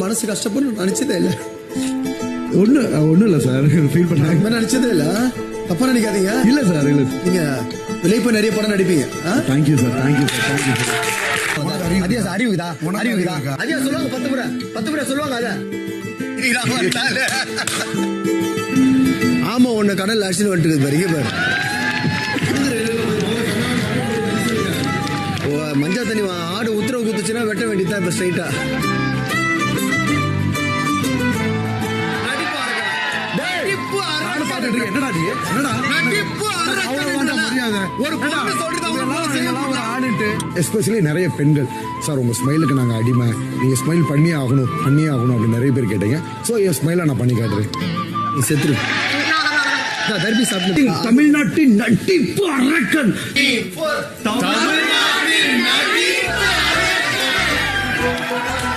மனசு கஷ்டப்படும் நினைச்சதே இல்ல. ஒன்றும் இல்லை சார், ஃபீல் பண்ணாங்க நினைச்சதே இல்ல. தப்பா நினைக்காதீங்க. இல்லை சார், இல்லை நீங்க வெளியே போய் நிறைய படம் நடிப்பீங்க. Thank you sir, thank you sir, thank you sir. அறிவுதா அதியா சொல்லுவாங்க 10 முறை சொல்லுவாங்க. அத ஆமா ஒண்ணு கடல் அடிச்சுட்டு வந்துட்டு பாருங்க பாரு. மஞ்சா தண்ணி ஆடு உத்தரவு குத்துச்சுன்னா வெட்ட வேண்டியதான். இப்ப ஸ்ட்ரைட்டா எஸ்பெஷலி நிறைய பெண்கள் சார் உங்க ஸ்மைலுக்கு நாங்க அடிமை, நீங்க ஸ்மைல் பண்ணியே ஆகணும் அப்படின்னு நிறைய பேர் கேட்டீங்க. ஸோ என் ஸ்மைலை நான் பண்ணி காட்டுறேன். நீ செத்துரு. தமிழ்நாட்டின் நட்டிப்பு அரக்கன். தமிழ்நாட்டின் நட்டிப்பு அரக்கன்.